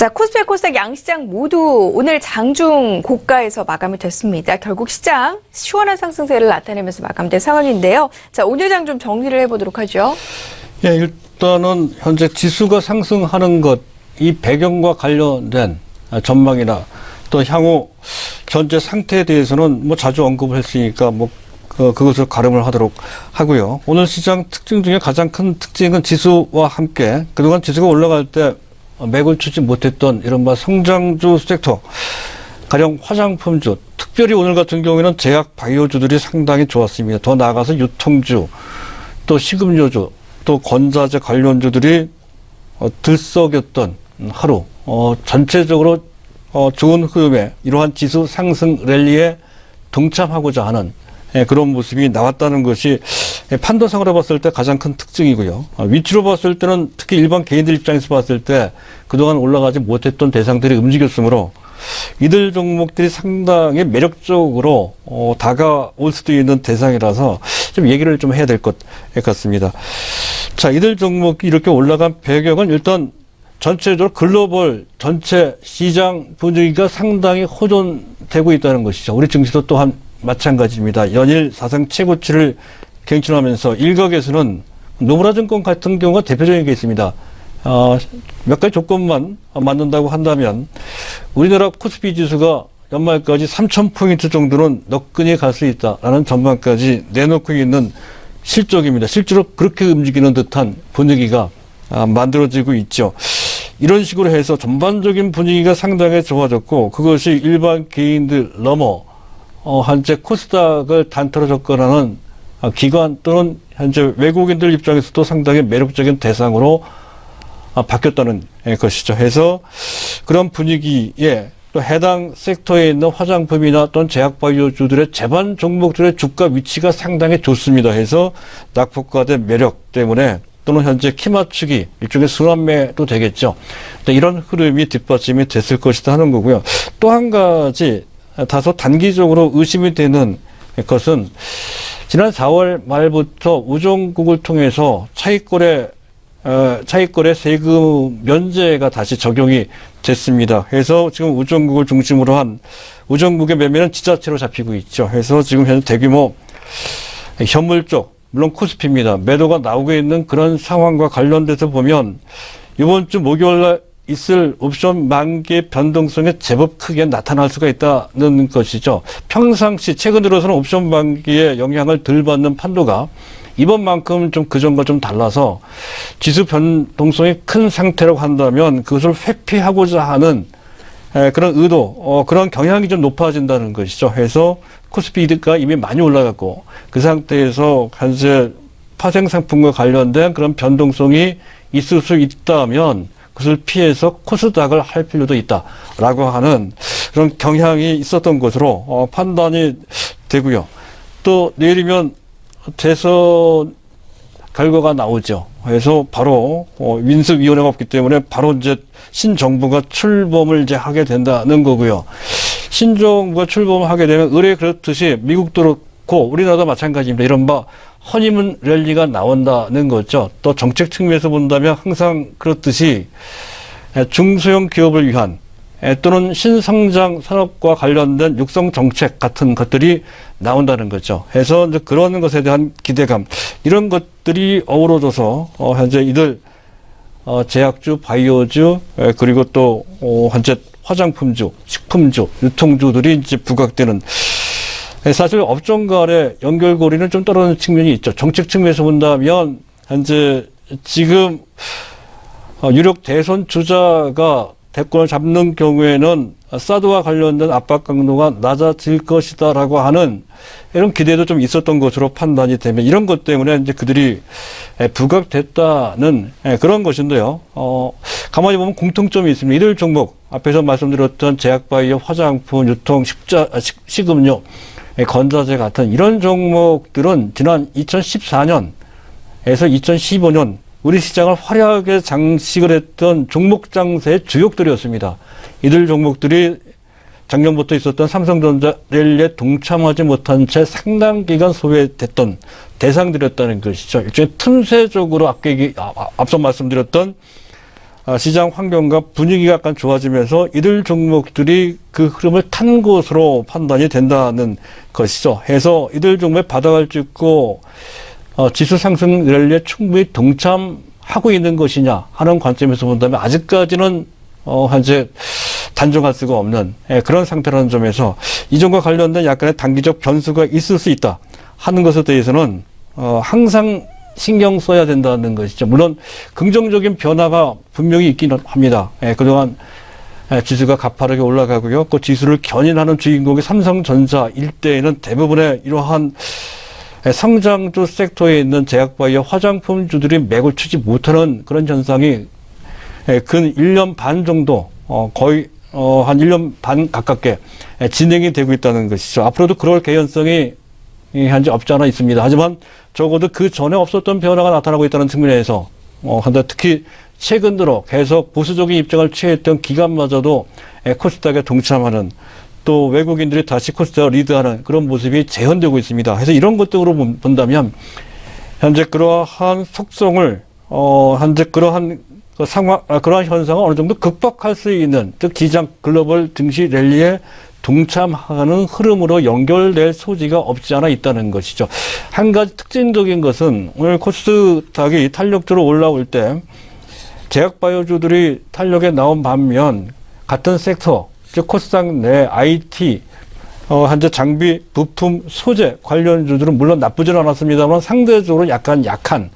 자, 코스피, 코스닥 양시장 모두 오늘 장중 고가에서 마감이 됐습니다. 결국 시장 시원한 상승세를 나타내면서 마감된 상황인데요. 자, 오늘 장 좀 정리를 해보도록 하죠. 예, 일단은 현재 지수가 상승하는 것, 이 배경과 관련된 전망이나 또 향후 현재 상태에 대해서는 뭐 자주 언급을 했으니까 그것을 가름을 하도록 하고요. 오늘 시장 특징 중에 가장 큰 특징은 지수와 함께 그동안 지수가 올라갈 때 맥을 추지 못했던 이른바 성장주 섹터, 가령 화장품주, 특별히 오늘 같은 경우에는 제약 바이오주들이 상당히 좋았습니다. 더 나아가서 유통주, 또 식음료주, 또 건자재 관련주들이 들썩였던 하루, 전체적으로 좋은 흐름에 이러한 지수 상승 랠리에 동참하고자 하는 그런 모습이 나왔다는 것이 판도상으로 봤을 때 가장 큰 특징이고요. 위치로 봤을 때는 특히 일반 개인들 입장에서 봤을 때 그동안 올라가지 못했던 대상들이 움직였으므로 이들 종목들이 상당히 매력적으로 다가올 수도 있는 대상이라서 좀 얘기를 좀 해야 될 것 같습니다. 자, 이들 종목이 이렇게 올라간 배경은 일단 전체적으로 글로벌 전체 시장 분위기가 상당히 호전되고 있다는 것이죠. 우리 증시도 또한 마찬가지입니다. 연일 사상 최고치를 갱신하면서 일각에서는 노무라증권 같은 경우가 대표적인 게 있습니다. 몇 가지 조건만 맞는다고 한다면 우리나라 코스피 지수가 연말까지 3,000포인트 정도는 너끈히 갈 수 있다라는 전망까지 내놓고 있는 실적입니다. 실제로 그렇게 움직이는 듯한 분위기가 만들어지고 있죠. 이런 식으로 해서 전반적인 분위기가 상당히 좋아졌고 그것이 일반 개인들 넘어 현재 코스닥을 단타로 접근하는 기관 또는 현재 외국인들 입장에서도 상당히 매력적인 대상으로 바뀌었다는 것이죠. 해서 그런 분위기에 또 해당 섹터에 있는 화장품이나 또는 제약바이오주들의 제반 종목들의 주가 위치가 상당히 좋습니다. 해서 낙폭과대 매력 때문에 또는 현재 키 맞추기 일종의 순환매도 되겠죠. 이런 흐름이 뒷받침이 됐을 것이다 하는 거고요. 또 한 가지 다소 단기적으로 의심이 되는 것은 지난 4월 말부터 우정국을 통해서 차익거래 세금 면제가 다시 적용이 됐습니다. 그래서 지금 우정국을 중심으로 한 우정국의 매매는 지자체로 잡히고 있죠. 그래서 지금 현재 대규모 현물 쪽, 물론 코스피입니다. 매도가 나오고 있는 그런 상황과 관련돼서 보면 이번 주 목요일 날 있을 옵션 만기의 변동성이 제법 크게 나타날 수가 있다는 것이죠. 평상시 최근 들어서는 옵션 만기에 영향을 덜 받는 판도가 이번만큼 좀 그전과 좀 달라서 지수 변동성이 큰 상태라고 한다면 그것을 회피하고자 하는 그런 의도, 그런 경향이 좀 높아진다는 것이죠. 해서 코스피가 이미 많이 올라갔고 그 상태에서 현재 파생상품과 관련된 그런 변동성이 있을 수 있다면 그것을 피해서 코스닥을 할 필요도 있다라고 하는 그런 경향이 있었던 것으로 판단이 되고요. 또 내일이면 대선 결과가 나오죠. 그래서 바로 민습위원회가 없기 때문에 바로 이제 신정부가 출범을 이제 하게 된다는 거고요. 신정부가 출범을 하게 되면 의뢰 그렇듯이 미국도 그렇고 우리나라도 마찬가지입니다. 이른바 허니문 랠리가 나온다는 거죠. 또 정책 측면에서 본다면 항상 그렇듯이 중소형 기업을 위한 또는 신성장 산업과 관련된 육성 정책 같은 것들이 나온다는 거죠. 해서 이제 그런 것에 대한 기대감, 이런 것들이 어우러져서 현재 이들 제약주, 바이오주, 그리고 또 현재 화장품주, 식품주, 유통주들이 이제 부각되는, 사실 업종 간의 연결고리는 좀 떨어지는 측면이 있죠. 정책 측면에서 본다면 현재 지금 유력 대선 주자가 대권을 잡는 경우에는 사드와 관련된 압박 강도가 낮아질 것이다라고 하는 이런 기대도 좀 있었던 것으로 판단이 되면 이런 것 때문에 이제 그들이 부각됐다는 그런 것인데요. 가만히 보면 공통점이 있습니다. 이들 종목 앞에서 말씀드렸던 제약바이오, 화장품, 유통, 식음료, 건자재 같은 이런 종목들은 지난 2014년에서 2015년 우리 시장을 화려하게 장식을 했던 종목 장세의 주역들이었습니다. 이들 종목들이 작년부터 있었던 삼성전자 랠리에 동참하지 못한 채 상당 기간 소외됐던 대상들이었다는 것이죠. 일종의 틈새적으로 앞서 말씀드렸던 시장 환경과 분위기가 약간 좋아지면서 이들 종목들이 그 흐름을 탄 것으로 판단이 된다는 것이죠. 해서 이들 종목의 바닥을 찍고 지수 상승 랠리에 충분히 동참하고 있는 것이냐 하는 관점에서 본다면 아직까지는 현재 단정할 수가 없는 그런 상태라는 점에서 이점과 관련된 약간의 단기적 변수가 있을 수 있다 하는 것에 대해서는 항상 신경 써야 된다는 것이죠. 물론 긍정적인 변화가 분명히 있기는 합니다. 그동안 지수가 가파르게 올라가고요. 그 지수를 견인하는 주인공이 삼성전자 일대에는 대부분의 이러한 성장주 섹터에 있는 제약바이오 화장품주들이 맥을 추지 못하는 그런 현상이 근 1년 반 정도 거의 한 1년 반 가깝게 진행이 되고 있다는 것이죠. 앞으로도 그럴 개연성이 현재 없지 않아 있습니다. 하지만 적어도 그 전에 없었던 변화가 나타나고 있다는 측면에서 한데 특히 최근 들어 계속 보수적인 입장을 취했던 기관마저도 코스닥에 동참하는 또 외국인들이 다시 코스닥을 리드하는 그런 모습이 재현되고 있습니다. 그래서 이런 것들로 본다면 현재 그러한 속성을 현재 그러한 상황, 그러한 현상을 어느 정도 극복할 수 있는 즉 기장 글로벌 증시 랠리에 동참하는 흐름으로 연결될 소지가 없지 않아 있다는 것이죠. 한 가지 특징적인 것은 오늘 코스닥이 탄력적으로 올라올 때 제약바이오주들이 탄력에 나온 반면 같은 섹터, 즉 코스닥 내 IT, 현재 장비, 부품, 소재 관련주들은 물론 나쁘지는 않았습니다만 상대적으로 약간 약한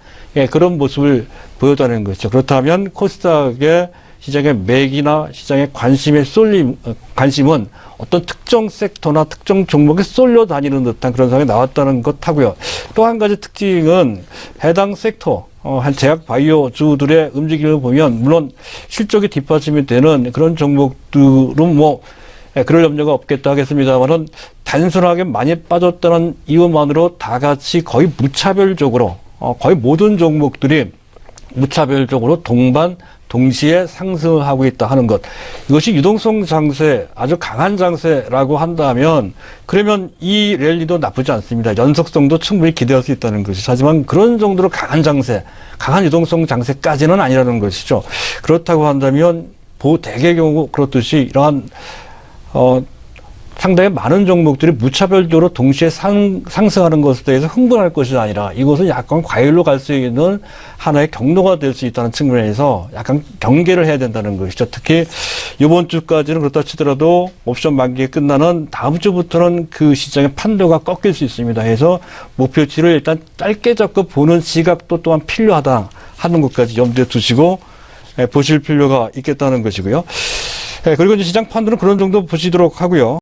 그런 모습을 보였다는 것이죠. 그렇다면 코스닥의 시장의 맥이나 시장의 관심은 어떤 특정 섹터나 특정 종목에 쏠려 다니는 듯한 그런 상황이 나왔다는 것 하고요. 또 한 가지 특징은 해당 섹터, 한 제약 바이오주들의 움직임을 보면 물론 실적이 뒷받침이 되는 그런 종목들은 그럴 염려가 없겠다 하겠습니다만은 단순하게 많이 빠졌다는 이유만으로 다 같이 거의 무차별적으로 거의 모든 종목들이 무차별적으로 동시에 상승하고 있다 하는 것. 이것이 유동성 장세, 아주 강한 장세라고 한다면 그러면 이 랠리도 나쁘지 않습니다. 연속성도 충분히 기대할 수 있다는 것이죠. 하지만 그런 정도로 강한 장세, 강한 유동성 장세까지는 아니라는 것이죠. 그렇다고 한다면 대개의 경우 그렇듯이 이러한 상당히 많은 종목들이 무차별적으로 동시에 상승하는 것에 대해서 흥분할 것이 아니라 이것은 약간 과열로 갈 수 있는 하나의 경로가 될 수 있다는 측면에서 약간 경계를 해야 된다는 것이죠. 특히 이번 주까지는 그렇다 치더라도 옵션 만기에 끝나는 다음 주부터는 그 시장의 판도가 꺾일 수 있습니다. 해서 목표치를 일단 짧게 잡고 보는 시각도 또한 필요하다 하는 것까지 염두에 두시고 보실 필요가 있겠다는 것이고요. 그리고 이제 시장 판도는 그런 정도 보시도록 하고요.